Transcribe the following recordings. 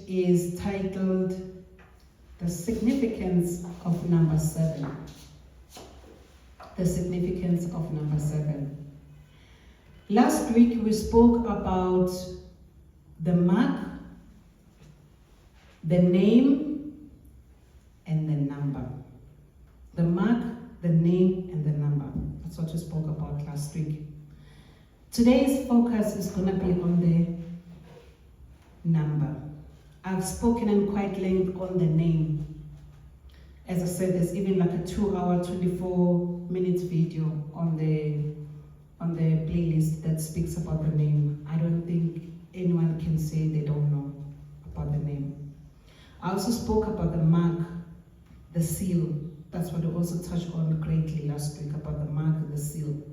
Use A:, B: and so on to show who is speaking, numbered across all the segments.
A: is titled The Significance of Number 7. The significance of number 7. Last week we spoke about the mark, the name, and the number. The mark, the name, and the number. That's what we spoke about last week. Today's focus is going to be on the number. I've spoken in quite length on the name. As I said, there's even like a 2-hour, 24-minute video on the playlist that speaks about the name. I don't think anyone can say they don't know about the name. I also spoke about the mark, the seal. That's what I also touched on greatly last week, about the mark and the seal.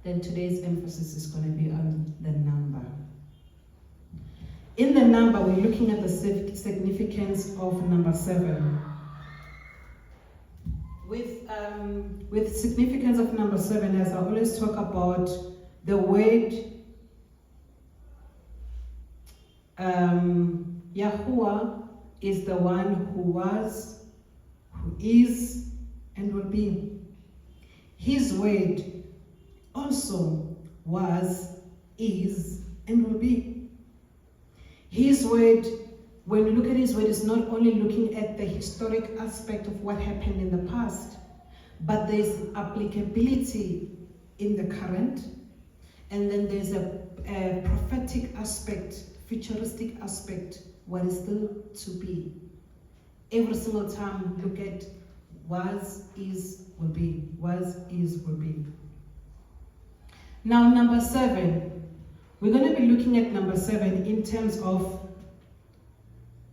A: Then today's emphasis is going to be on the number. In the number, we're looking at the significance of number 7. With significance of number 7, as I always talk about, the word Yahuah is the one who was, who is, and will be. His word also was, is, and will be. His word, when we look at his word, is not only looking at the historic aspect of what happened in the past, but there's applicability in the current, and then there's a prophetic aspect, futuristic aspect, what is still to be. Every single time, look at was, is, will be. Was, is, will be. Now, number 7. We're going to be looking at number 7 in terms of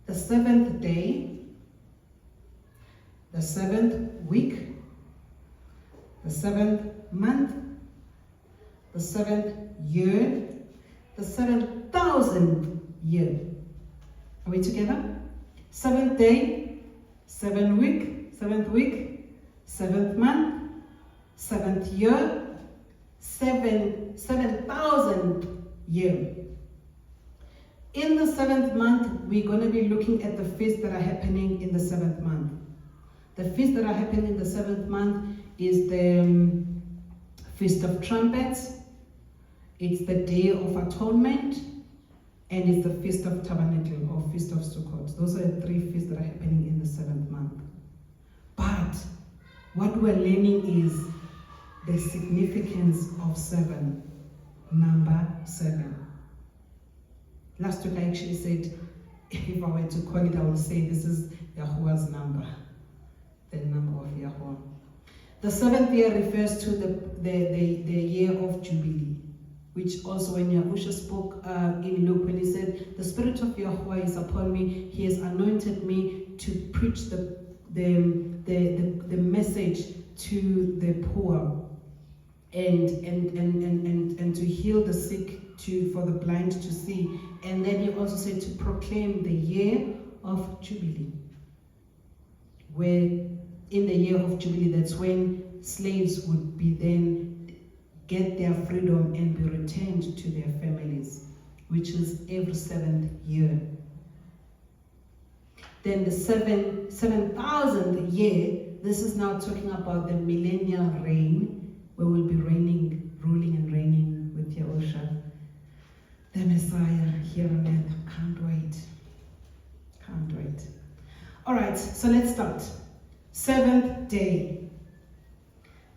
A: the 7th day, the 7th week, the 7th month, the 7th year, the 7,000th year. Are we together? 7th day, 7th week, 7th month, 7th year, 7,000th year. In the 7th month, we're going to be looking at the feasts that are happening in the 7th month. The feasts that are happening in the 7th month is the Feast of Trumpets, it's the Day of Atonement, and it's the Feast of Tabernacle or Feast of Sukkot. Those are the 3 feasts that are happening in the 7th month. But what we're learning is the significance of 7, number 7. Last week I actually said, if I were to call it, I would say this is Yahuah's number, the number of Yahuah. The 7th year refers to the year of Jubilee, which also when Yahushua spoke in Luke, when he said, the Spirit of Yahuah is upon me, he has anointed me to preach the message to the poor and to heal the sick, for the blind to see. And then he also said to proclaim the year of Jubilee. Where in the year of Jubilee, that's when slaves would be then get their freedom and be returned to their families, which is every 7th year. Then the 7,000th year, this is now talking about the millennial reign, where we'll be ruling and reigning with Yahushua, the Messiah here on earth. Can't wait. Can't wait. All right, so let's start. 7th day.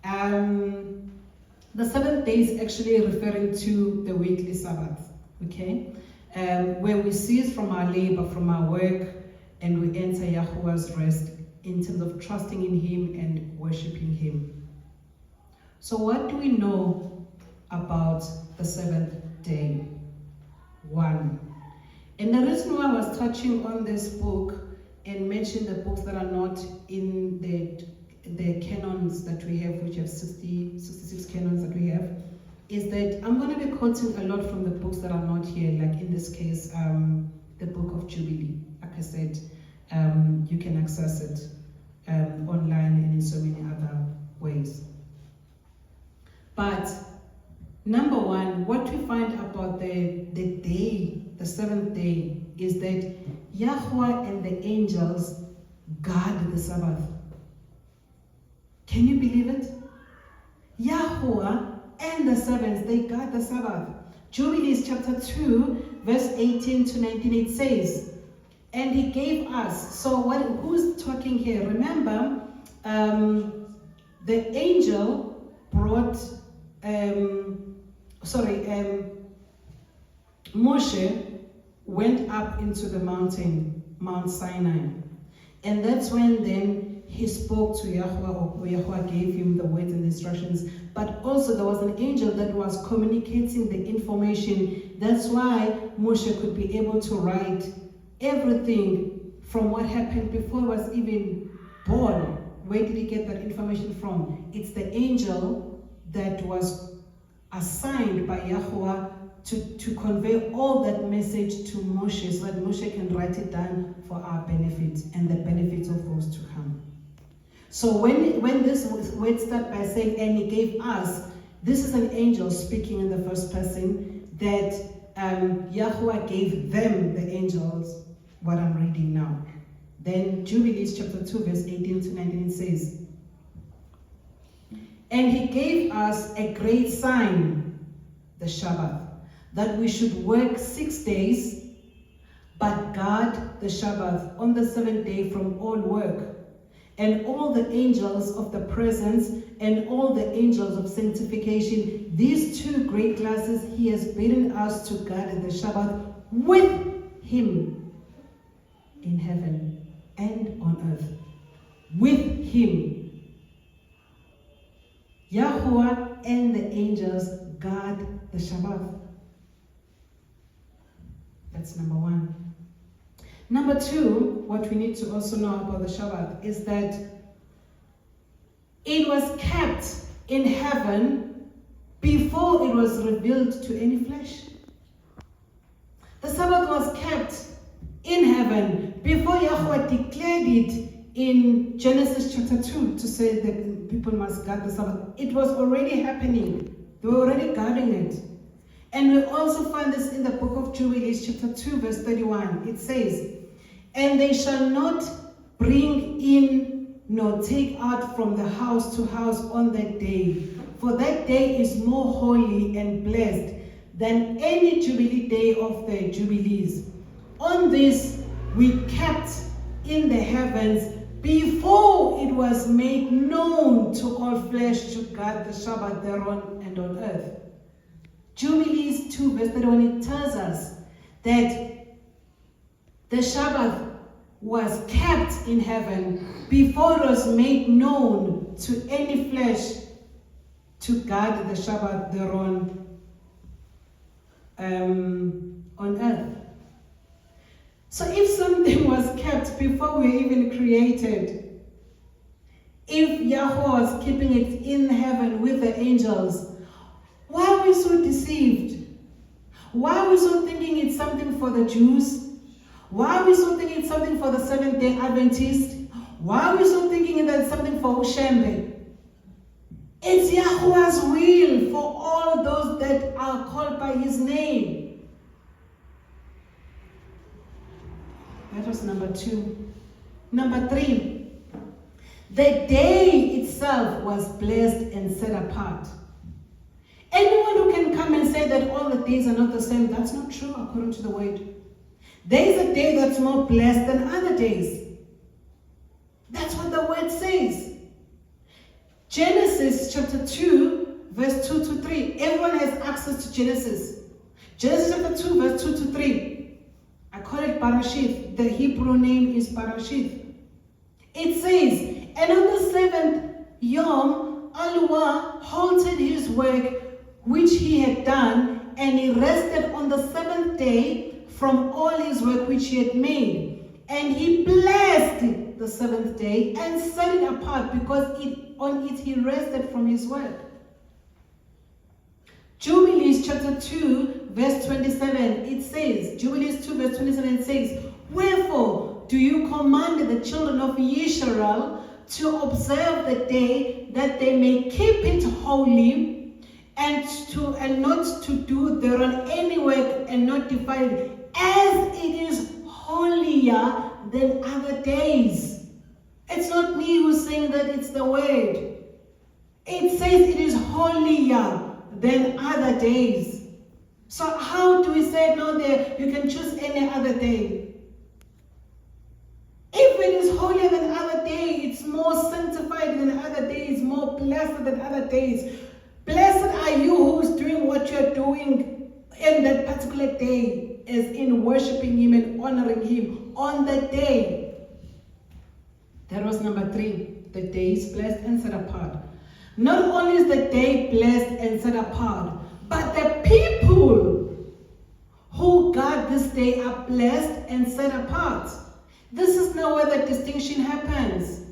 A: The 7th day is actually referring to the weekly Sabbath, okay? Where we cease from our labor, from our work, and we enter Yahuah's rest in terms of trusting in him and worshiping him. So what do we know about the 7th day? 1. And the reason why I was touching on this book and mentioned the books that are not in the canons that we have, which have 66 canons that we have, is that I'm going to be quoting a lot from the books that are not here, like in this case, the Book of Jubilee. Like I said, you can access it online and in so many other ways. But number 1, what we find about the day the seventh day is that Yahuah and the angels guard the Sabbath. Can you believe it? Yahuah and the servants, they guard the Sabbath. Jubilees chapter 2, verse 18 to 19, it says, and he gave us. So who's talking here? Remember, the angel brought, Moshe went up into the mountain, Mount Sinai. And that's when then he spoke to Yahuah, or Yahuah gave him the words and instructions. But also there was an angel that was communicating the information. That's why Moshe could be able to write everything from what happened before he was even born. Where did he get that information from? It's the angel that was assigned by Yahuah to convey all that message to Moshe, so that Moshe can write it down for our benefit and the benefits of those to come. So when this word starts by saying, and he gave us, this is an angel speaking in the first person, that Yahuah gave them, the angels, what I'm reading now. Then Jubilees chapter 2, verse 18 to 19 says, and he gave us a great sign, the Shabbath, that we should work 6 days, but guard the Shabbath on the seventh day from all work. And all the angels of the presence and all the angels of sanctification, these two great classes he has bidden us to guard the Shabbath with him in heaven and on earth. With him. Yahuah and the angels guard the Shabbath. That's number one. Number two, what we need to also know about the Shabbath is that it was kept in heaven before it was revealed to any flesh. The Sabbath was kept in heaven before Yahuah declared it in Genesis chapter 2 to say that people must guard the Sabbath. It was already happening. They were already guarding it. And we also find this in the book of Jubilees chapter 2 verse 31. It says, and they shall not bring in nor take out from the house to house on that day, for that day is more holy and blessed than any Jubilee day of the Jubilees. On this we kept in the heavens before it was made known to all flesh to guard the Shabbat thereon and on earth. Jubilees 2 verse 31, it tells us that the Shabbat was kept in heaven before it was made known to any flesh to guard the Shabbat thereon on earth. So if something was kept before we were even created, if Yahuah was keeping it in heaven with the angels, why are we so deceived? Why are we so thinking it's something for the Jews? Why are we so thinking it's something for the Seventh-day Adventist? Why are we so thinking that it's something for Ushembe? It's Yahuah's will for all those that are called by his name. That was number two. Number three, the day itself was blessed and set apart. Anyone who can come and say that all the days are not the same, that's not true according to the word. There is a day that's more blessed than other days. That's what the word says. Genesis chapter 2, verse 2 to 3. Everyone has access to Genesis. Genesis chapter 2, verse 2 to 3. I call it Barashith. The Hebrew name is Barashith. It says, and on the seventh Yom, Aluah halted his work which he had done, and he rested on the seventh day from all his work which he had made. And he blessed the seventh day and set it apart, because on it he rested from his work. Jubilees chapter 2 verse 27, it says, Jubilees 2 verse 27 says, wherefore do you command the children of Israel to observe the day, that they may keep it holy, and not to do thereon any work, and not defile it. as it is holier than other days. It's not me who's saying that, it's the word. It says it is holier than other days. So how do we say no there? You can choose any other day. If it is holier than other day, it's more sanctified than other days, more blessed than other days. Blessed are you who's doing what you're doing in that particular day, as in worshiping Him and honoring Him on that day. That was number 3. The day is blessed and set apart. Not only is the day blessed and set apart, but the people who guard this day are blessed and set apart. This is now where the distinction happens.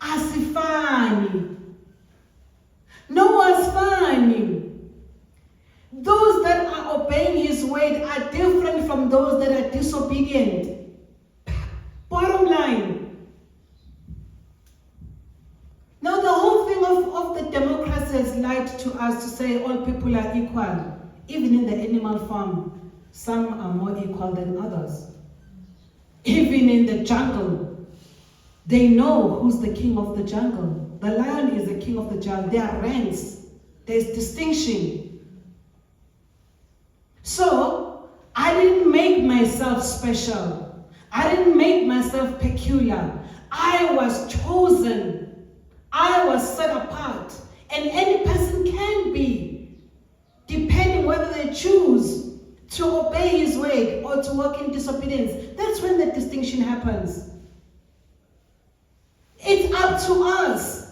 A: Asifani. No one's funny. Those that are obeying His word are different from those that are disobedient. Bottom line. Now the whole thing of the democracy has lied to us to say all people are equal. Even in the animal farm, some are more equal than others. Even in the jungle, they know who's the king of the jungle. The lion is the king of the jungle. There are ranks. There's distinction. So, I didn't make myself special. I didn't make myself peculiar. I was chosen. I was set apart. And any person can be, depending whether they choose to obey His word or to walk in disobedience. That's when the distinction happens. It's up to us.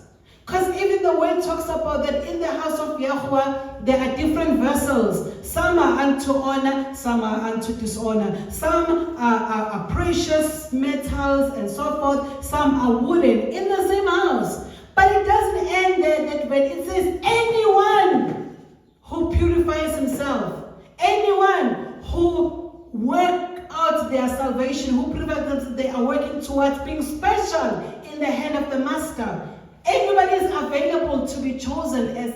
A: Because even the word talks about that in the house of Yahuah, there are different vessels. Some are unto honor, some are unto dishonor. Some are precious metals and so forth. Some are wooden in the same house. But it doesn't end there, that when it says anyone who purifies himself, anyone who work out their salvation, who purifies themselves, they are working towards being special in the hand of the Master. Everybody is available to be chosen as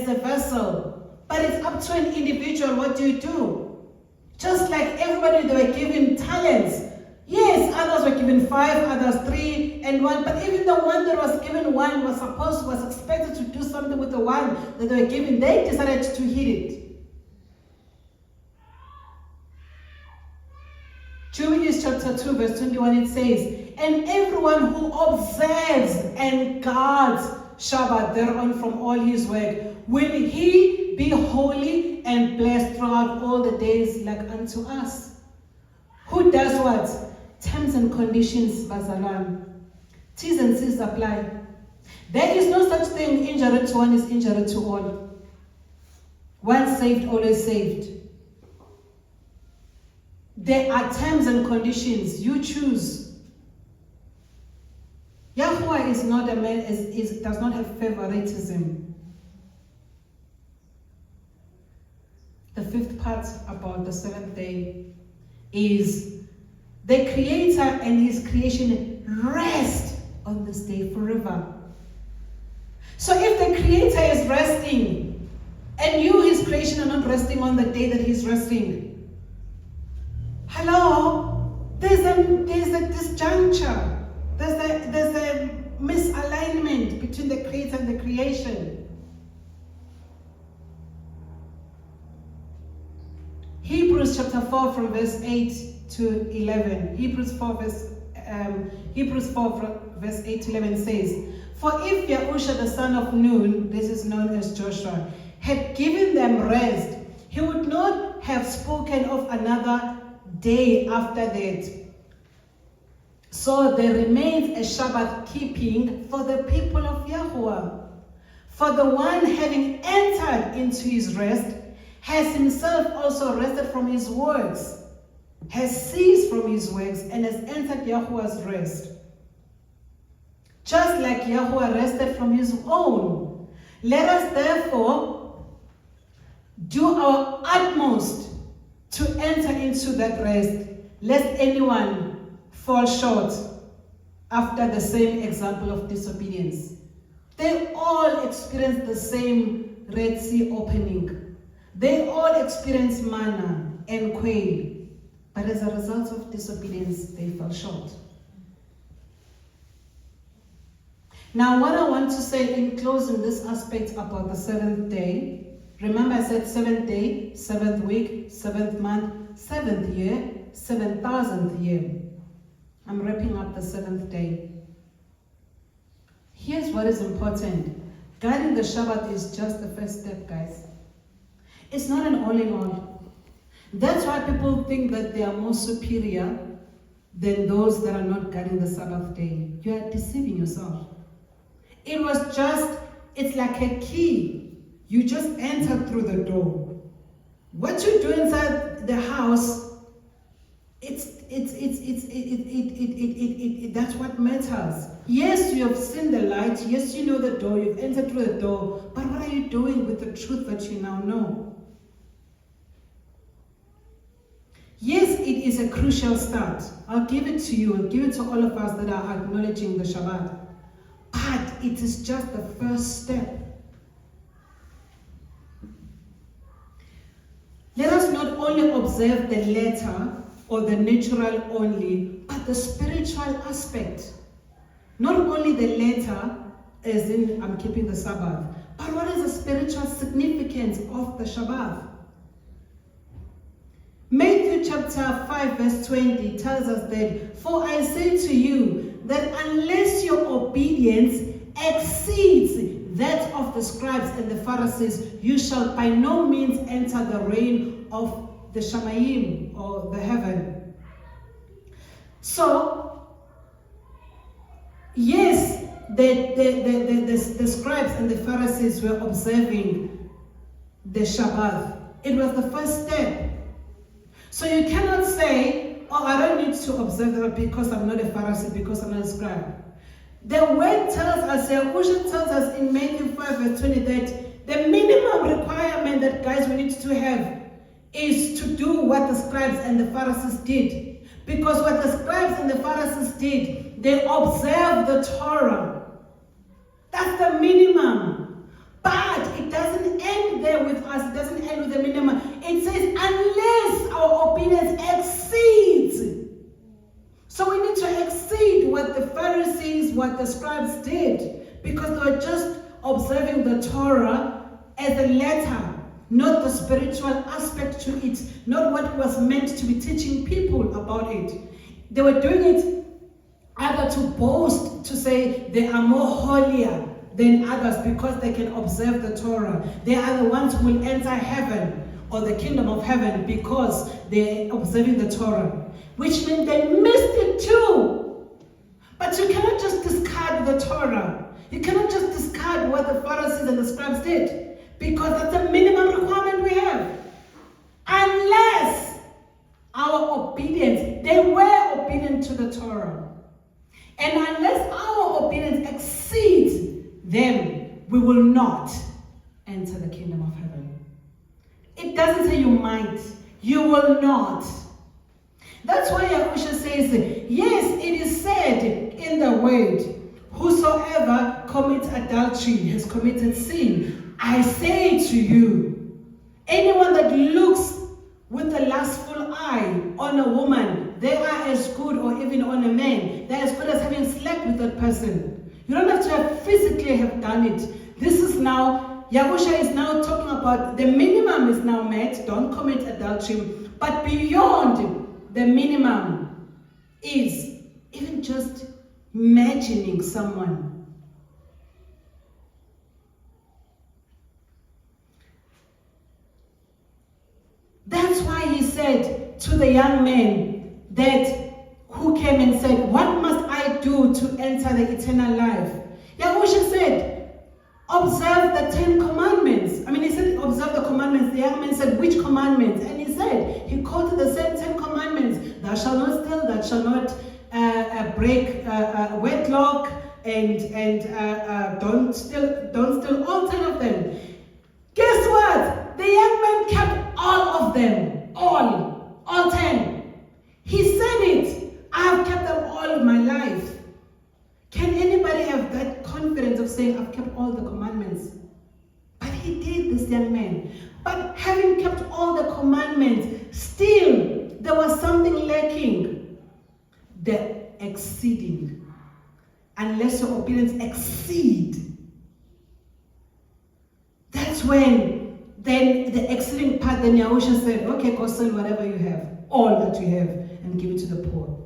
A: a vessel. But it's up to an individual. What do you do? Just like everybody, they were given talents. Yes, others were given 5, others 3 and 1. But even the one that was given 1 was expected to do something with the one that they were given. They decided to hit it. Jubilees chapter 2 verse 21, it says, and everyone who observes and guards Shabbat thereon from all his work, will he be holy and blessed throughout all the days like unto us. Who does what? Terms and conditions, Bazalan. T's and C's apply. There is no such thing, injury to one is injury to all. Once saved, always saved. There are terms and conditions. You choose. Yahuah is not a man, does not have favoritism. The 5th part about the 7th day is the Creator and His creation rest on this day forever. So if the Creator is resting and you, His creation, are not resting on the day that He's resting, hello, there's a disjuncture. There's a misalignment between the Creator and the creation. Hebrews chapter 4 from verse 8 to 11. Hebrews 4 verse 8 to 11 says, for if Yahuah the son of Nun, this is known as Joshua, had given them rest, he would not have spoken of another day after that. So there remains a Shabbat keeping for the people of Yahuah. For the one having entered into his rest has himself also rested from his works, has ceased from his works, and has entered Yahuah's rest. Just like Yahuah rested from his own. Let us therefore do our utmost to enter into that rest, lest anyone fall short after the same example of disobedience. They all experienced the same Red Sea opening. They all experienced manna and quail. But as a result of disobedience, they fell short. Now, what I want to say in closing this aspect about the seventh day, remember I said seventh day, seventh week, seventh month, seventh year, 7,000th year. I'm wrapping up the seventh day. Here's what is important. Guarding the Shabbat is just the first step, guys. It's not an all in all. That's why people think that they are more superior than those that are not guarding the Sabbath day. You are deceiving yourself. It's like a key. You just enter through the door. What you do inside the house, that's what matters. Yes, you have seen the light. Yes, you know the door. You've entered through the door. But what are you doing with the truth that you now know? Yes, it is a crucial start. I'll give it to you. I'll give it to all of us that are acknowledging the Shabbat. But it is just the first step. Let us not only observe the letter or the natural only, but the spiritual aspect. Not only the letter, as in I'm keeping the Sabbath, but what is the spiritual significance of the Shabbat? Matthew chapter 5 verse 20 tells us that, "For I say to you that unless your obedience exceeds that of the scribes and the Pharisees, you shall by no means enter the reign of the Shamayim, or the heaven." So, yes, the scribes and the Pharisees were observing the Shabbat. It was the first step. So you cannot say, "Oh, I don't need to observe that because I'm not a Pharisee, because I'm not a scribe." The word tells us, Yahuah tells us in Matthew 5 verse 20 that the minimum requirement that guys we need to have is to do what the scribes and the Pharisees did. Because what the scribes and the Pharisees did, they observed the Torah. That's the minimum. But it doesn't end there with us. It doesn't end with the minimum. It says, unless our obedience exceeds. So we need to exceed what the Pharisees, what the scribes did. Because they were just observing the Torah as a letter, not the spiritual aspect to it, not what was meant to be teaching people about it. They were doing it either to boast, to say they are more holier than others because they can observe the Torah. They are the ones who will enter heaven or the kingdom of heaven because they are observing the Torah. Which means they missed it too. But you cannot just discard the Torah. You cannot just discard what the Pharisees and the scribes did, because that's the minimum requirement we have. Unless our obedience, they were obedient to the Torah. And unless our obedience exceeds them, we will not enter the kingdom of heaven. It doesn't say you might, you will not. That's why Yahuah says, yes, it is said in the word, whosoever commits adultery has committed sin. I say to you, anyone that looks with a lustful eye on a woman, they are as good, or even on a man, they're as good as having slept with that person. You don't have to have physically have done it. This is now, Yahuah is now talking about the minimum is now met, don't commit adultery, but beyond the minimum is even just imagining someone. That's why he said to the young man that who came and said, what must I do to enter the eternal life? Yahuah said, observe the 10 commandments. I mean, he said, observe the commandments. The young man said, which commandments? And he said, he quoted the same 10 commandments. Thou shalt not steal, thou shalt not break wedlock, and don't steal, all 10 of them. Guess what? The young man kept all of them, all 10. He said it. I have kept them all in my life. Can anybody have that confidence of saying, I've kept all the commandments? But he did, this young man. But having kept all the commandments, still, there was something lacking. The exceeding. Unless your obedience exceed. That's when then the exceeding part, then Yahuah said, okay, go sell whatever you have, all that you have, and give it to the poor.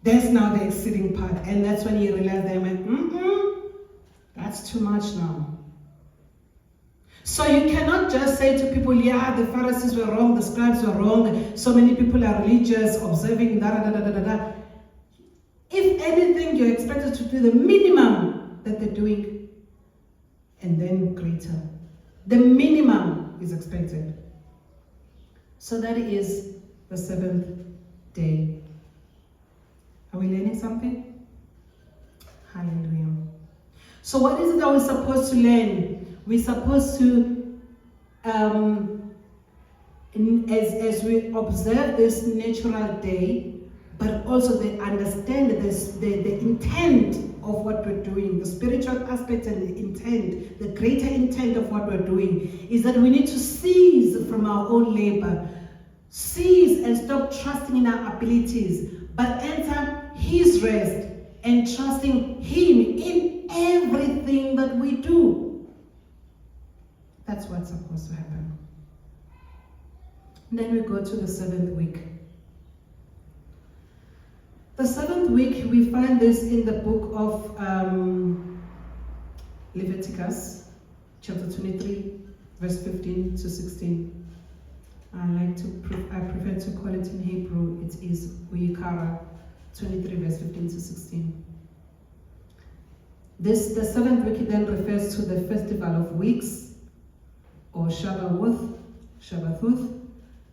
A: That's now the exceeding part. And that's when he realized they went, that's too much now. So you cannot just say to people, yeah, the Pharisees were wrong, the scribes were wrong, so many people are religious, observing, da. If anything, you're expected to do the minimum that they're doing, and then greater. The minimum is expected. So that is the seventh day. Are we learning something? Hallelujah. So what is it that we're supposed to learn? We're supposed to, as we observe this natural day, but also they understand the intent of what we're doing, the spiritual aspect and the intent, the greater intent of what we're doing, is that we need to cease from our own labor, cease and stop trusting in our abilities, but enter His rest and trusting Him in everything that we do. That's what's supposed to happen. And then we go to the seventh week. The seventh week, we find this in the book of Leviticus, chapter 23, verse 15 to 16. I prefer to call it in Hebrew. It is Uyikara 23, verse 15 to 16. The seventh week then refers to the festival of weeks, or Shabaoth, Shabathuth,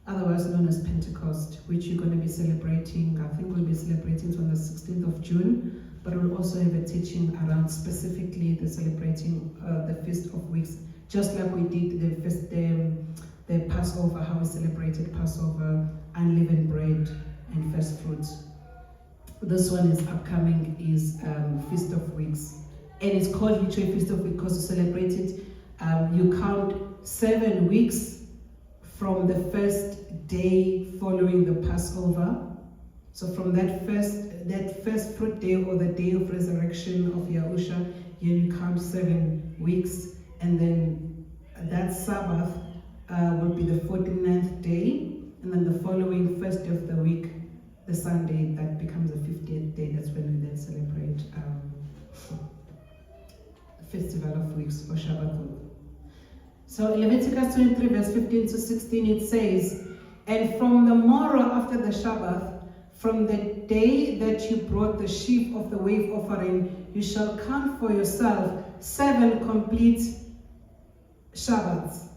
A: otherwise known as Pentecost, which you're going to be celebrating. I think we'll be celebrating it on the 16th of June, but we'll also have a teaching around specifically the celebrating the Feast of Weeks, just like we did the Passover, how we celebrated Passover, unleavened bread, and first fruits. This one is upcoming, is Feast of Weeks. And it's called literally Feast of Weeks because you celebrate it, you count 7 weeks from the first day following the Passover. So from that first fruit day, or the day of resurrection of Yahuah, you count 7 weeks, and then that Sabbath will be the 49th day, and then the following first day of the week, the Sunday, that becomes the 50th day. That's when we then celebrate the Festival of Weeks, or Shabathuth. So Leviticus 23, verse 15 to 16, it says, and from the morrow after the Shabbath, from the day that you brought the sheaf of the wave offering, you shall count for yourself 7 complete Shabbats.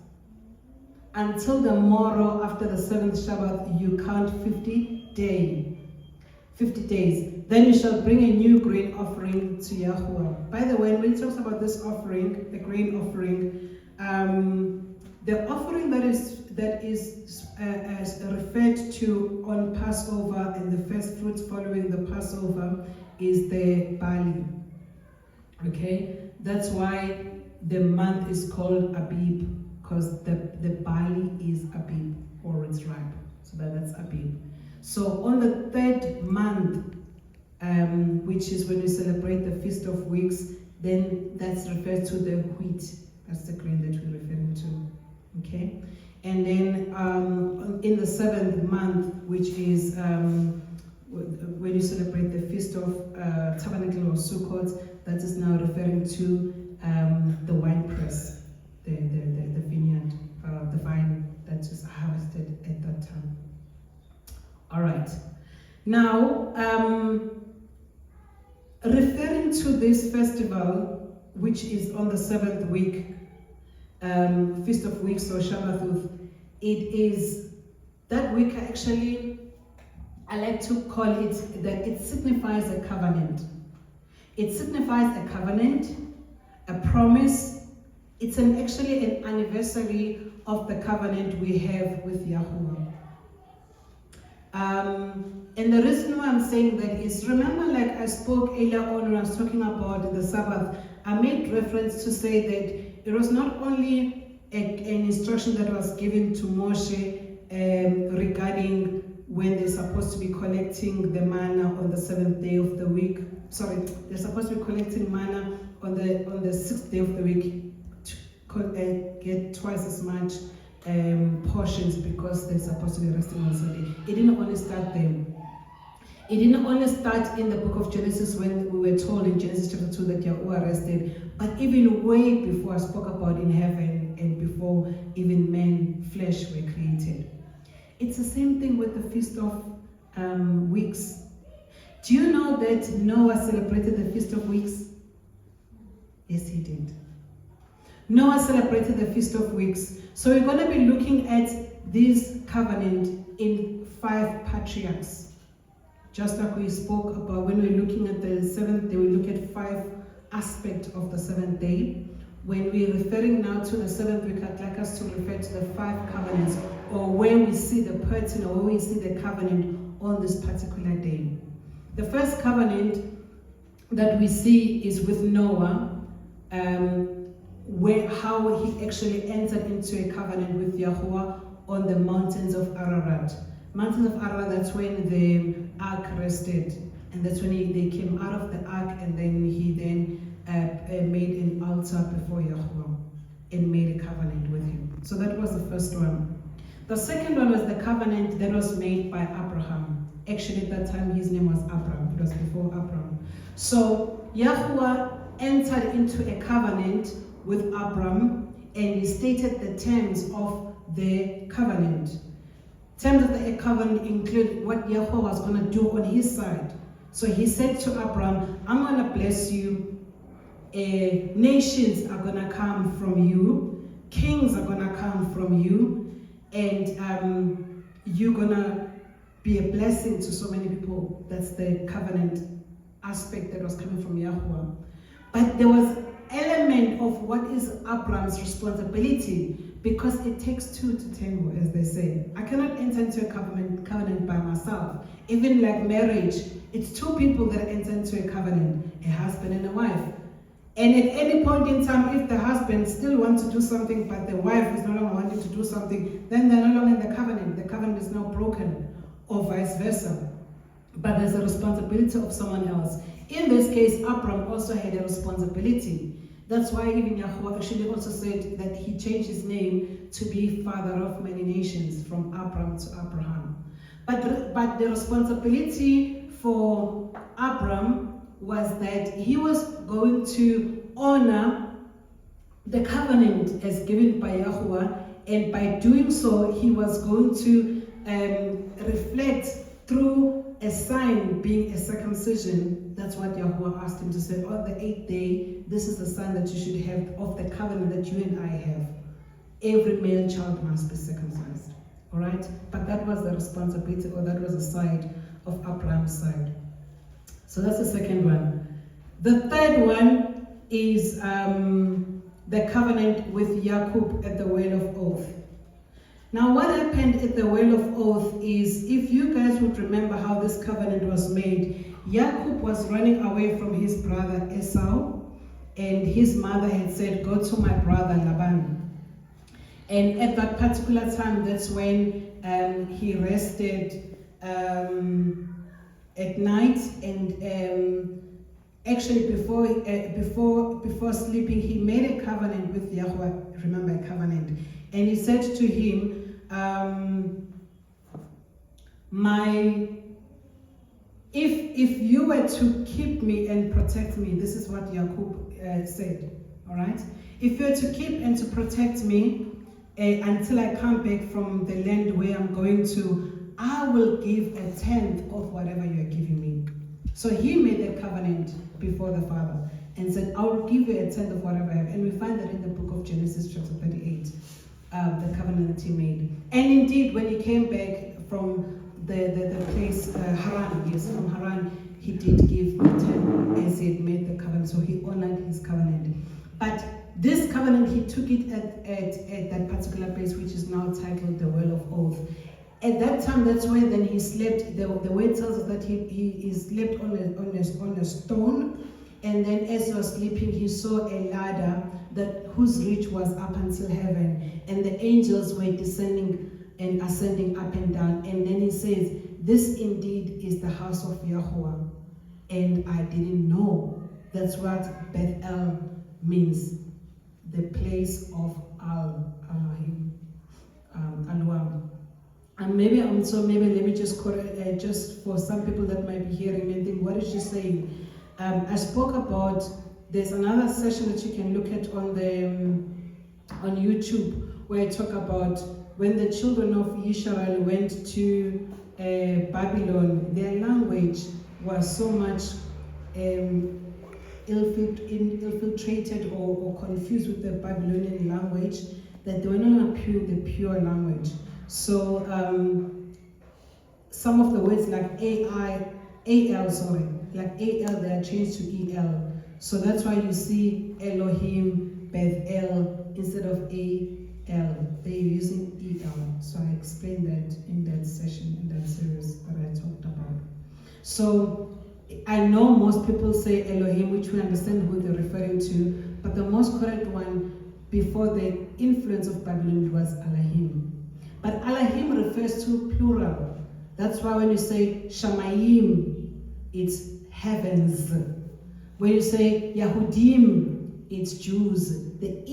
A: Until the morrow after the 7th Shabbath, you count 50 days. Then you shall bring a new grain offering to Yahuah. By the way, when it talks about this offering, the grain offering, the offering that is referred to on Passover and the first fruits following the Passover is the barley. Okay, that's why the month is called Abib, because the barley is Abib, or it's ripe. So that's Abib. So on the 3rd month, which is when we celebrate the Feast of Weeks, then that's referred to the wheat. That's the grain that we're referring to. Okay? And then in the 7th month, which is when you celebrate the Feast of Tabernacle or Sukkot, that is now referring to the wine press, the vineyard, the vine that is harvested at that time. All right. Now, referring to this festival, which is on the 7th week, Feast of Weeks or Shabathuth, it is that week actually, I like to call it that it signifies a covenant. It signifies a covenant, a promise. It's actually an anniversary of the covenant we have with Yahuah. And the reason why I'm saying that is, remember, like I spoke earlier on when I was talking about the Sabbath, I made reference to say that it was not only an instruction that was given to Moshe regarding when they're supposed to be collecting the manna on the 7th day of the week. Sorry, they're supposed to be collecting manna on the 6th day of the week to get twice as much portions, because they're supposed to be resting on Sunday. It didn't only start there. It didn't only start in the book of Genesis when we were told in Genesis chapter 2 that Yahuah rested, but even way before, I spoke about in heaven and before even man, flesh were created. It's the same thing with the Feast of Weeks. Do you know that Noah celebrated the Feast of Weeks? Yes, he did. Noah celebrated the Feast of Weeks. So we're going to be looking at this covenant in 5 patriarchs. Just like we spoke about when we're looking at the 7th day, we look at 5 aspects of the 7th day. When we're referring now to the 7th week, I'd like us to refer to the 5 covenants, or where we see the pattern, or where we see the covenant on this particular day. The first covenant that we see is with Noah, how he actually entered into a covenant with Yahuah on the mountains of Ararat. Mountains of Ararat, that's when the ark rested, and that's when they came out of the ark, and then he made an altar before Yahuah and made a covenant with him. So that was the first one. The second one was the covenant that was made by Abraham. Actually, at that time his name was Abram. It was before Abram. So Yahuah entered into a covenant with Abram, and he stated the terms of the covenant. Terms of the covenant include what Yahuah was going to do on his side. So he said to Abram, I'm going to bless you. Nations are going to come from you. Kings are going to come from you. And you're going to be a blessing to so many people. That's the covenant aspect that was coming from Yahuah. But there was element of what is Abram's responsibility, because it takes 2 to tango, as they say. I cannot enter into a covenant by myself. Even like marriage, it's 2 people that enter into a covenant, a husband and a wife. And at any point in time, if the husband still wants to do something, but the wife is no longer wanting to do something, then they're no longer in the covenant. The covenant is now broken, or vice versa. But there's a responsibility of someone else. In this case, Abram also had a responsibility. That's why even Yahuah actually also said that he changed his name to be father of many nations, from Abram to Abraham. But the responsibility for Abram was that he was going to honor the covenant as given by Yahuah, and by doing so, he was going to reflect through a sign, being a circumcision. That's what Yahuah asked him to say. On the 8th day, this is the sign that you should have of the covenant that you and I have. Every male child must be circumcised. All right? But that was the responsibility, or that was the side of Abraham's side. So that's the second one. The third one is the covenant with Jacob at the well of oath. Now, what happened at the well of oath is, if you guys would remember how this covenant was made, Jacob was running away from his brother Esau, and his mother had said, go to my brother Laban. And at that particular time, that's when he rested at night, and actually before sleeping, he made a covenant with Yahuah. Remember, a covenant. And he said to him, if you were to keep me and protect me, this is what Jacob said, all right? If you were to keep and to protect me until I come back from the land where I'm going to, I will give 1/10 of whatever you are giving me. So he made a covenant before the Father and said, I will give you 1/10 of whatever I have. And we find that in the book of Genesis chapter 38. The covenant that he made. And indeed, when he came back from the place, Haran, yes, from Haran, he did give 10 as he had made the covenant, so he honored his covenant. But this covenant, he took it at that particular place, which is now titled the Well of Oath. At that time, that's where then he slept. The word tells us that he slept on a stone, and then as he was sleeping, he saw a ladder whose reach was up until heaven, and the angels were descending and ascending up and down. And then he says, this indeed is the house of Yahuah. And I didn't know. That's what Bethel means. The place of Elohim, Aluah. And maybe let me just correct, just for some people that might be hearing and think, what is she saying? I spoke about, there's another session that you can look at on YouTube, where I talk about when the children of Israel went to Babylon, their language was so much infiltrated or confused with the Babylonian language that they were not the pure language. So some of the words like they are changed to EL. So that's why you see Elohim, Bethel instead of AL. They're using EL. So I explained that in that session, in that series that I talked about. So I know most people say Elohim, which we understand who they're referring to, but the most correct one before the influence of Babylon was Elohim. But Elohim refers to plural. That's why when you say Shamayim, it's heavens. When you say Yahudim, it's Jews. The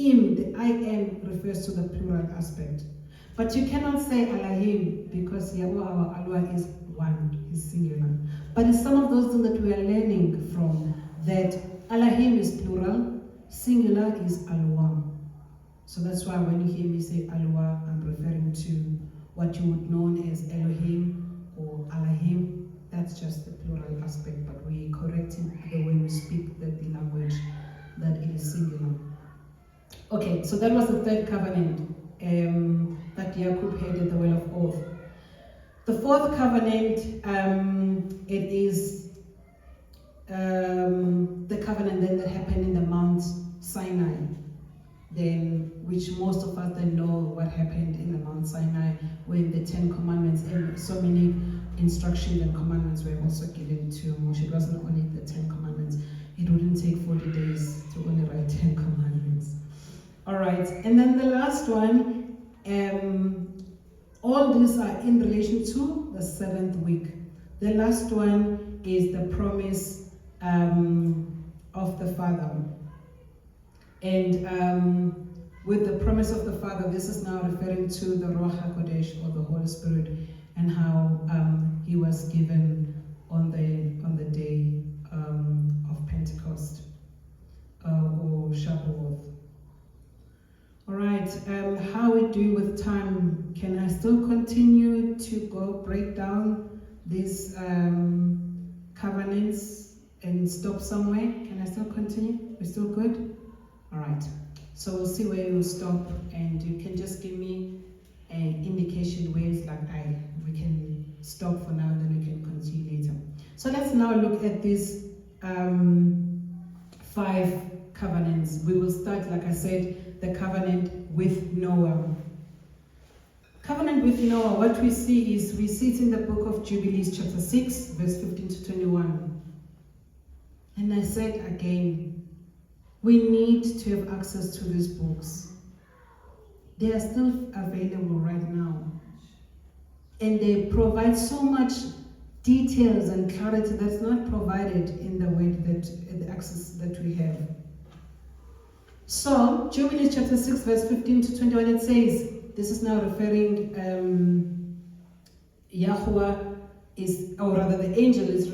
A: I am refers to the plural aspect. But you cannot say Elohim because Yahuah, our Aluah, is one, is singular. But it's some of those things that we are learning from, that Elohim is plural, singular is Aluah. So that's why when you hear me say Aluah, I'm referring to what you would know as Elohim or Elohim. That's just the plural aspect, but we correct it the way we speak the language, that it is singular. Okay, so that was the third covenant that Jacob had at the well of oath. The fourth covenant, it is the covenant then that happened in the Mount Sinai, then which most of us then know what happened in the Mount Sinai when the 10 Commandments and so many instructions and commandments were also given to Moshe. It wasn't only the 10 Commandments. It wouldn't take 40 days to only write 10 Commandments. All right, and then the last one, all these are in relation to the 7th week. The last one is the promise of the Father. And with the promise of the Father, this is now referring to the Ruach HaKodesh, or the Holy Spirit, and how he was given on the day of Pentecost, or Shabaoth. All right, how we do with time? Can I still continue to break down these covenants and stop somewhere? Can I still continue? We're still good? All right, so we'll see where we'll stop, and you can just give me an indication where it's like, we can stop for now, and then we can continue later. So let's now look at these 5 covenants. We will start, like I said, the covenant with Noah. Covenant with Noah, what we see it in the book of Jubilees, chapter 6, verse 15 to 21. And I said again, we need to have access to these books. They are still available right now. And they provide so much details and clarity that's not provided in the way that the access that we have. So, Jubilees chapter 6, verse 15 to 21, it says, this is now referring, Yahuah is, or rather the angel is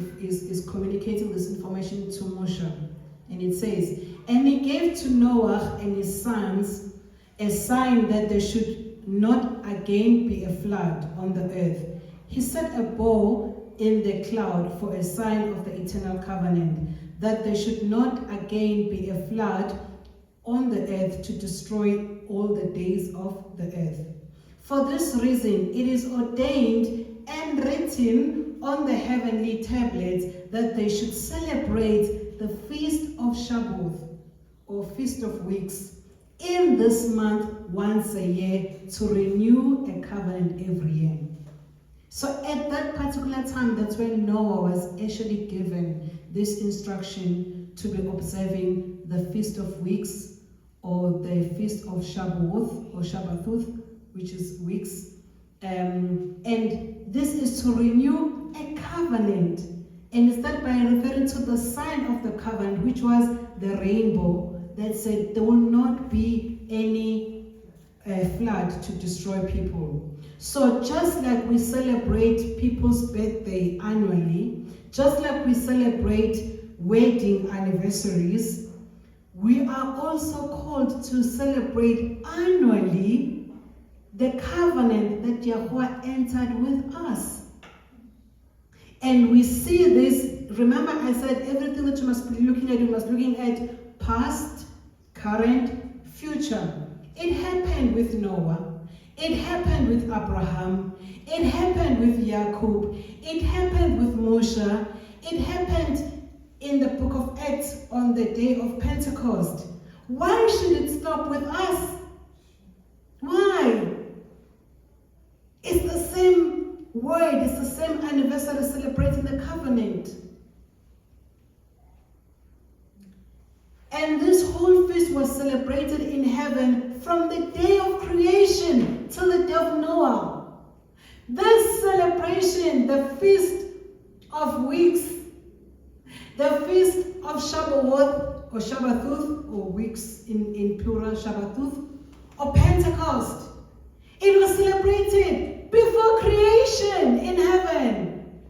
A: communicating this information to Moshe. And it says, and he gave to Noah and his sons a sign that there should not again be a flood on the earth. He set a bow in the cloud for a sign of the eternal covenant, that there should not again be a flood on the earth to destroy all the days of the earth. For this reason, it is ordained and written on the heavenly tablets that they should celebrate the feast of Shabaoth, or Feast of Weeks, in this month once a year, to renew a covenant every year. So at that particular time, that's when Noah was actually given this instruction to be observing the Feast of Weeks, or the Feast of Shabaoth, or Shabathuth, which is weeks, And this is to renew a covenant. And it started by referring to the sign of the covenant, which was the rainbow, that said there will not be any flood to destroy people. So just like we celebrate people's birthday annually, just like we celebrate wedding anniversaries, we are also called to celebrate annually the covenant that Yahuah entered with us. And we see this, remember I said everything that you must be looking at, you must be looking at past, current, future. It happened with Noah. It happened with Abraham. It happened with Jacob. It happened with Moshe. It happened in the book of Acts on the day of Pentecost. Why should it stop with us? Why? It's the same word, it's the same anniversary celebrating the covenant. And this whole feast was celebrated in heaven from the day of creation till the day of Noah. This celebration, the feast of weeks, the feast of Shabaoth or Shabathuth, or weeks in plural, Shabathuth, or Pentecost, it was celebrated before creation in heaven.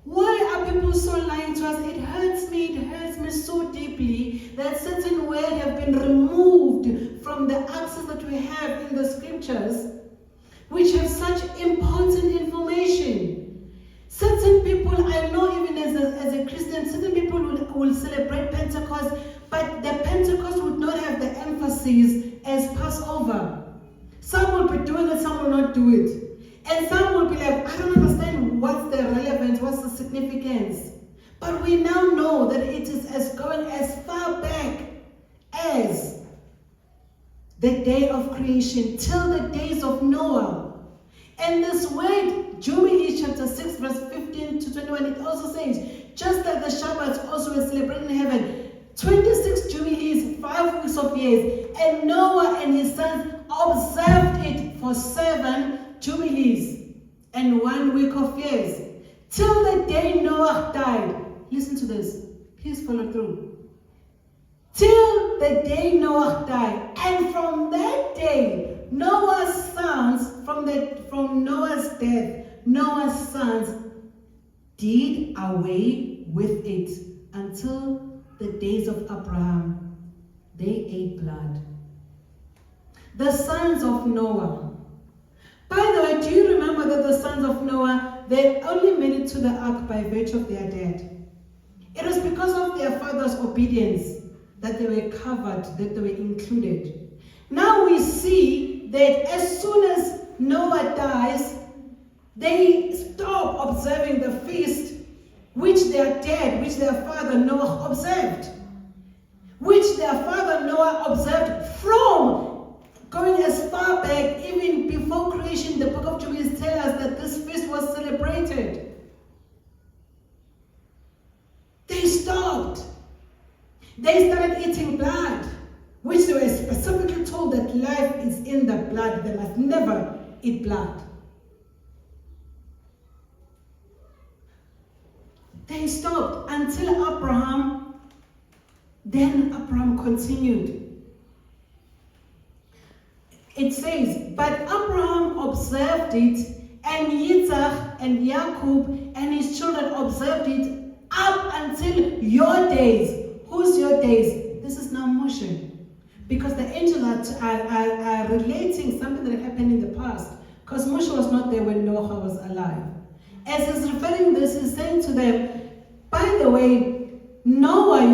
A: Why are people so lying to us? It hurts me so deeply that certain words have been removed from the access that we have in the scriptures, which have such important information. Certain people, I know even as a Christian, certain people will celebrate Pentecost, but the Pentecost would not have the emphasis as Passover. Some will be doing it, some will not do it. And some will be like, I don't understand what's the relevance, what's the significance. But we now know that it is as going as far back as the day of creation till the days of Noah. And this word, Jubilee chapter 6 verse 15 to 21, it also says, just like the Shabbat also was celebrated in heaven, 26 Jubilees, 5 weeks of years, and Noah and his sons observed it for 7 Jubilees and 1 week of years, till the day Noah died. Listen to this. Please follow through. Till the day Noah died. And from that day, Noah's sons, from Noah's death, Noah's sons did away with it until the days of Abraham. They ate blood. The sons of Noah. By the way, do you remember that the sons of Noah, they only made it to the ark by virtue of their death? It was because of their father's obedience that they were covered, that they were included. Now we see that as soon as Noah dies, they stop observing the feast which their dad, which their father Noah observed. Which their father Noah observed from going as far back, even before creation. The book of Jubilees tells us that this feast was celebrated. They stopped. They started eating blood, which they were specifically told that life is in the blood. They must never eat blood. They stopped until Abraham. Then Abraham continued. It says, but Abraham observed it, and Yitzhak and Jacob and his children observed it up until your days. Who's your days? This is now Moshe. Because the angels are relating something that happened in the past. Because Moshe was not there when Noah was alive. As he's referring this, he's saying to them, by the way, Noah,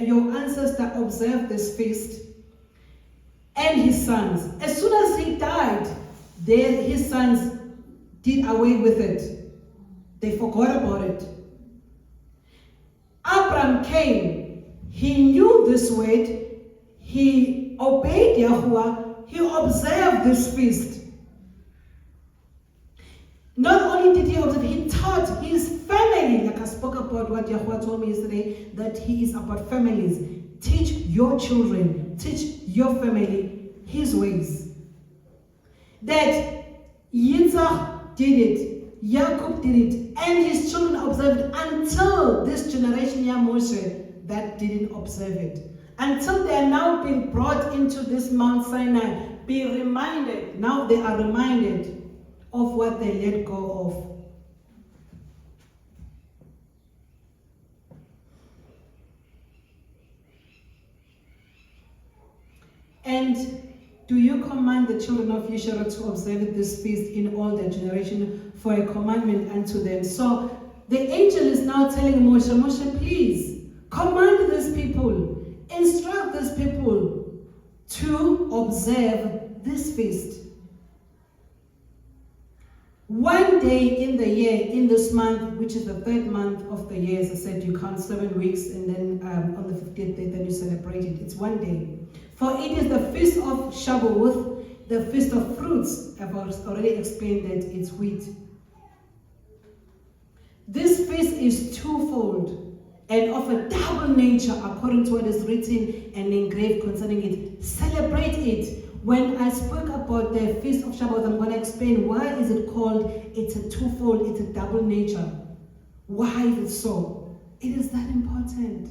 A: your ancestor, observed this feast, and his sons. As soon as he died, his sons did away with it. They forgot about it. Abraham came. He knew this word. He obeyed Yahuah. He observed this feast. Not only did he observe, he taught his family, like I spoke about what Yahuah told me yesterday, that he is about families. Teach your children, teach your family his ways. That Yitzhak did it, Jacob did it, and his children observed it until this generation, Moshe, that didn't observe it. Until they are now being brought into this Mount Sinai, be reminded, now they are reminded of what they let go of. And do you command the children of Israel to observe this feast in all their generation for a commandment unto them? So the angel is now telling Moshe, Moshe, please command these people, instruct these people to observe this feast. One day in the year, in this month, which is the third month of the year, as I said, you count 7 weeks, and then on the 15th day, then you celebrate it. It's one day. For it is the feast of Shabaoth, the feast of fruits. I've already explained that it's wheat. This feast is twofold and of a double nature, according to what is written and engraved concerning it. Celebrate it. When I spoke about the Feast of Shabaoth, I'm going to explain why is it called, it's a twofold, it's a double nature. Why is it so? It is that important.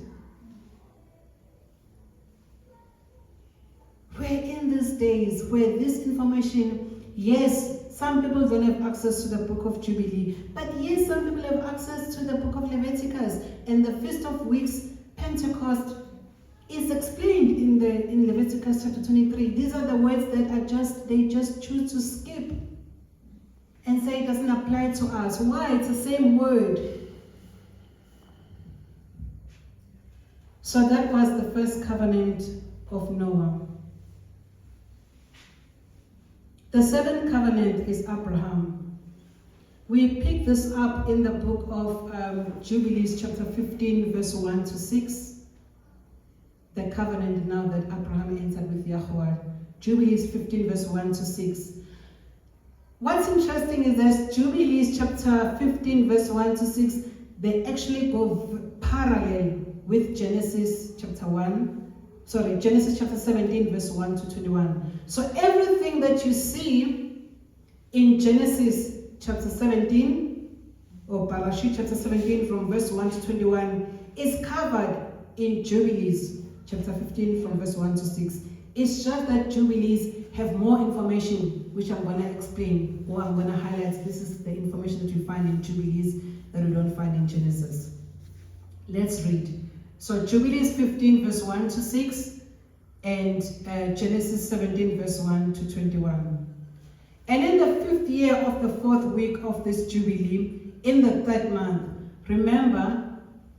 A: We're in these days where this information, yes, some people don't have access to the book of Jubilee, but yes, some people have access to the book of Leviticus, and the Feast of Weeks, Pentecost, is explained in Leviticus chapter 23. These are the words that they just choose to skip and say it doesn't apply to us. Why? It's the same word. So that was the first covenant of Noah. The seventh covenant is Abraham. We pick this up in the book of Jubilees chapter 15 verse 1 to 6. The covenant now that Abraham entered with Yahuah. Jubilees 15 verse 1 to 6. What's interesting is that Jubilees chapter 15 verse 1 to 6, they actually go parallel with Genesis chapter 17 verse 1 to 21. So everything that you see in Genesis chapter 17 or Barashith chapter 17 from verse 1 to 21 is covered in Jubilees chapter 15 from verse 1 to 6. It's just that Jubilees have more information, which I'm going to explain, or I'm going to highlight. This is the information that you find in Jubilees that we don't find in Genesis. Let's read. So Jubilees 15 verse 1 to 6 and Genesis 17 verse 1 to 21. And in the 5th year of the 4th week of this Jubilee, in the 3rd month, remember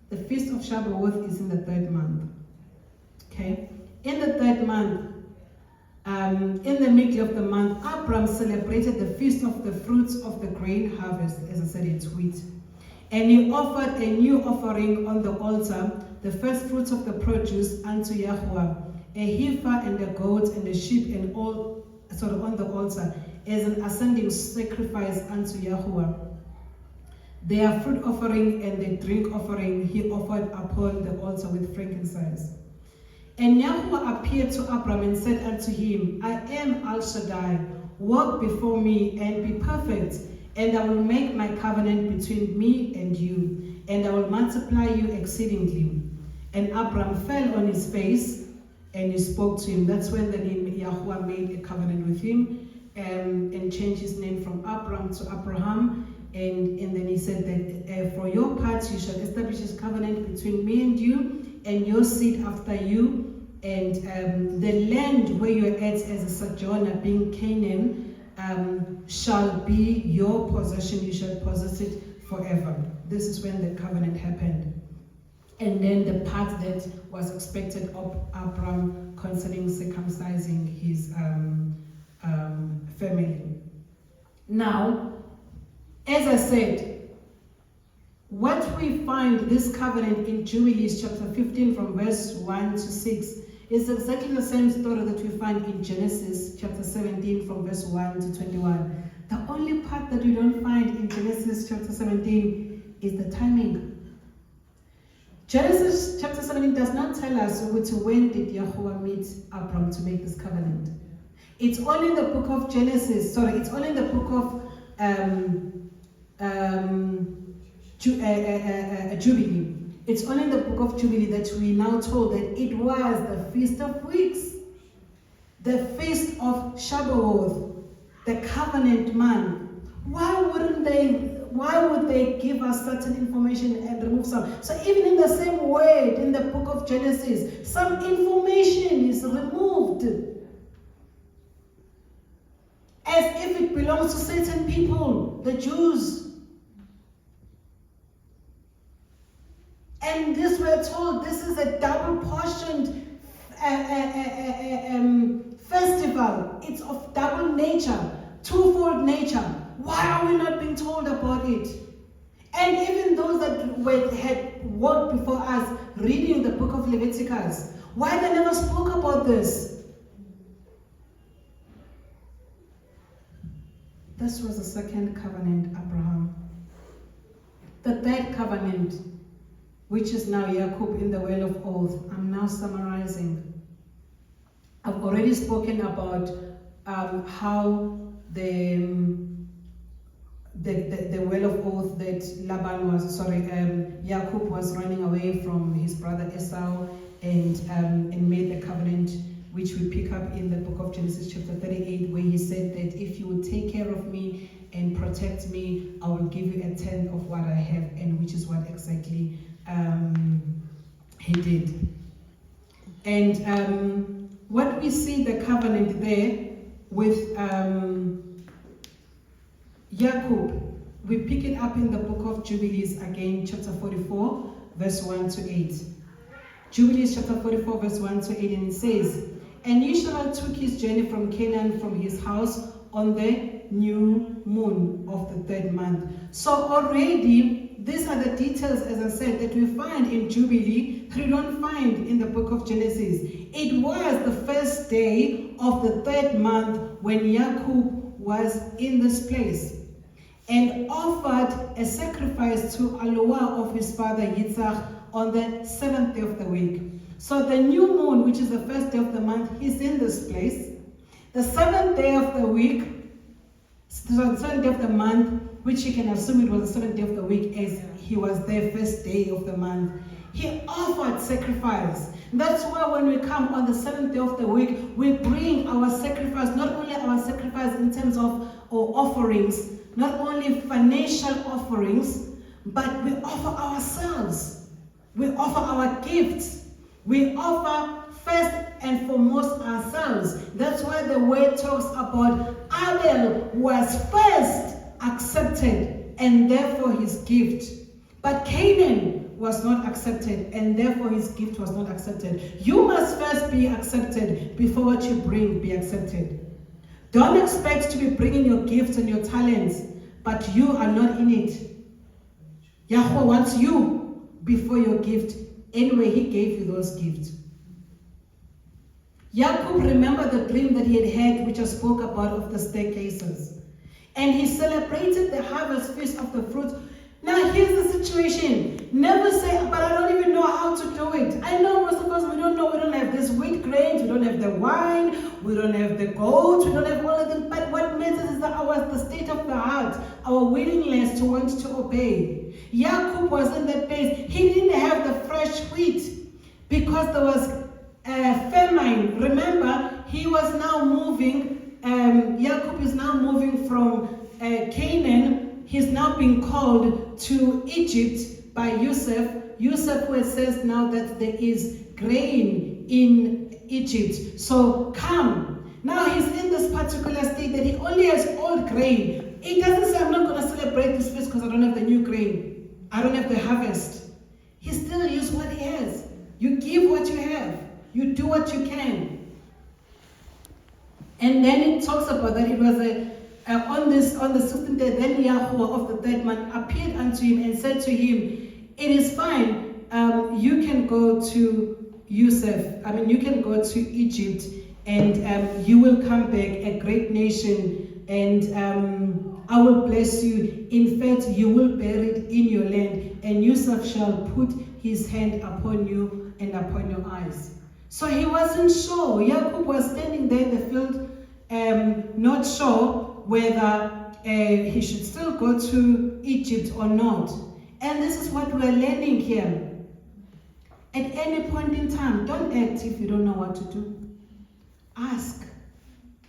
A: the Feast of Shabaoth is in the 3rd month. Okay, in the 3rd month, in the middle of the month, Abram celebrated the feast of the fruits of the grain harvest. As I said, it's wheat. And he offered a new offering on the altar, the first fruits of the produce unto Yahuah, a heifer and a goat and a sheep and all on the altar, as an ascending sacrifice unto Yahuah. Their fruit offering and their drink offering he offered upon the altar with frankincense. And Yahuah appeared to Abram and said unto him, I am El Shaddai, walk before me and be perfect, and I will make my covenant between me and you, and I will multiply you exceedingly. And Abram fell on his face, and he spoke to him. That's when the name Yahuah made a covenant with him, and changed his name from Abram to Abraham. And then he said that for your part you shall establish this covenant between me and you, and your seed after you, and the land where you are at as a sojourner, being Canaan, shall be your possession. You shall possess it forever. This is when the covenant happened. And then the part that was expected of Abram concerning circumcising his family. Now, as I said, what we find this covenant in Jubilees chapter 15 from verse 1 to 6 is exactly the same story that we find in Genesis chapter 17 from verse 1 to 21. The only part that we don't find in Genesis chapter 17 is the timing. Genesis chapter 17 does not tell us when did Yahuah meet Abram to make this covenant. It's only in the book of Genesis, it's only in the book of Jubilee. It's only in the book of Jubilee that we now told that it was the Feast of Weeks, the Feast of Shabaoth, the covenant man. Why would they give us certain information and remove some? So even in the same word in the book of Genesis, some information is removed as if it belongs to certain people, the Jews. And this, we're told, this is a double-portioned festival. It's of double nature, twofold nature. Why are we not being told about it? And even those that had walked before us reading the book of Leviticus, why they never spoke about this? This was the second covenant, Abraham. The third covenant, which is now Yahuah in the well of oath. I'm now summarizing. I've already spoken about how the well of oath that Yahuah was running away from his brother Esau and made the covenant, which we pick up in the book of Genesis chapter 38, where he said that if you will take care of me and protect me, I will give you a tenth of what I have, and which is what exactly he did. And what we see the covenant there with Yahuah, we pick it up in the book of Jubilees again, chapter 44, verse 1 to 8. Jubilees chapter 44, verse 1 to 8, and it says, "And Yisrael took his journey from Canaan, from his house, on the new moon of the third month." So already, these are the details, as I said, that we find in Jubilee, that we don't find in the book of Genesis. It was the first day of the third month when Yahuah was in this place and offered a sacrifice to Aluah of his father Yitzhak on the 7th day of the week. So the new moon, which is the first day of the month, is in this place. The 7th day of the week, so the 7th day of the month, which you can assume it was the 7th day of the week, as he was there first day of the month. He offered sacrifice. That's why when we come on the 7th day of the week, we bring our sacrifice, not only our sacrifice in terms of our offerings, not only financial offerings, but we offer ourselves. We offer our gifts. We offer first and foremost ourselves. That's why the word talks about Abel was first accepted, and therefore his gift. But Canaan was not accepted, and therefore his gift was not accepted. You must first be accepted before what you bring be accepted. Don't expect to be bringing your gifts and your talents, but you are not in it. Yahuah wants you before your gift. Anyway, he gave you those gifts. Yahuah remembered the dream that he had, which I spoke about, of the staircases. And he celebrated the harvest feast of the fruit. Now here's the situation. Never say, but I don't even know how to do it. I know most of us, we don't know. We don't have this wheat grains, we don't have the wine, we don't have the goats, we don't have all of them. But what matters is the state of the heart, our willingness to want to obey. Yahuah was in that place. He didn't have the fresh wheat because there was a famine. Remember, he was now moving, Yahuah is now moving from Canaan. He's now being called to Egypt by Yosef. Yosef says now that there is grain in Egypt. So come. Now he's in this particular state that he only has old grain. He doesn't say, I'm not going to celebrate this feast because I don't have the new grain. I don't have the harvest. He still uses what he has. You give what you have. You do what you can. And then it talks about that it was on the 16th day, then Yahuah of the third month appeared unto him and said to him, it is fine, you can go to you can go to Egypt, and you will come back a great nation, and I will bless you. In fact, you will bear it in your land, and Yosef shall put his hand upon you and upon your eyes. So he wasn't sure. Yahuah was standing there in the field, not sure whether he should still go to Egypt or not. And this is what we're learning here. At any point in time, don't act if you don't know what to do. Ask.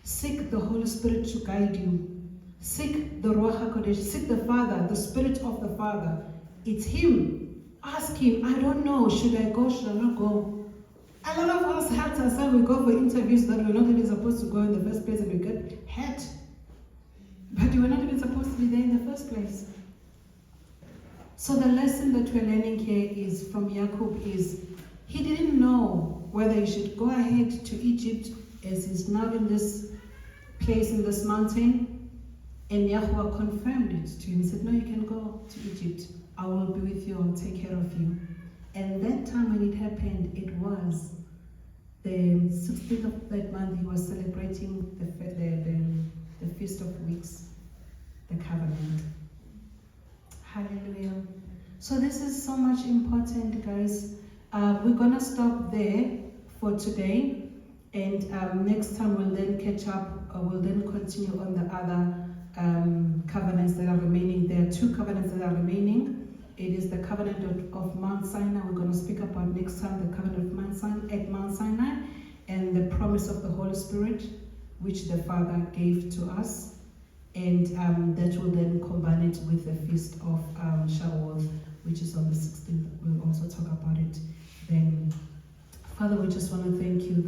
A: Seek the Holy Spirit to guide you. Seek the Ruach HaKodesh. Seek the Father, the Spirit of the Father. It's Him. Ask Him, I don't know, should I go, should I not go? A lot of us hurt ourselves. We go for interviews that we're not even supposed to go in the first place and we get hurt. But we were not even supposed to be there in the first place. So the lesson that we're learning here is from Jacob is he didn't know whether he should go ahead to Egypt as he's now in this place in this mountain, and Yahuah confirmed it to him. He said, no, you can go to Egypt. I will be with you. I'll take care of you. And that time when it happened, it was the 16th of that month. He was celebrating the Feast of Weeks, the covenant. Hallelujah. So this is so much important, guys. We're going to stop there for today. And next time we'll then catch up. We'll then continue on the other covenants that are remaining. There are 2 covenants that are remaining. It is the covenant of Mount Sinai. We're going to speak about next time the covenant of Mount Sinai, and the promise of the Holy Spirit, which the Father gave to us. And that will then combine it with the feast of Shabaoth, which is on the 16th. We'll also talk about it then. Father, we just want to thank you.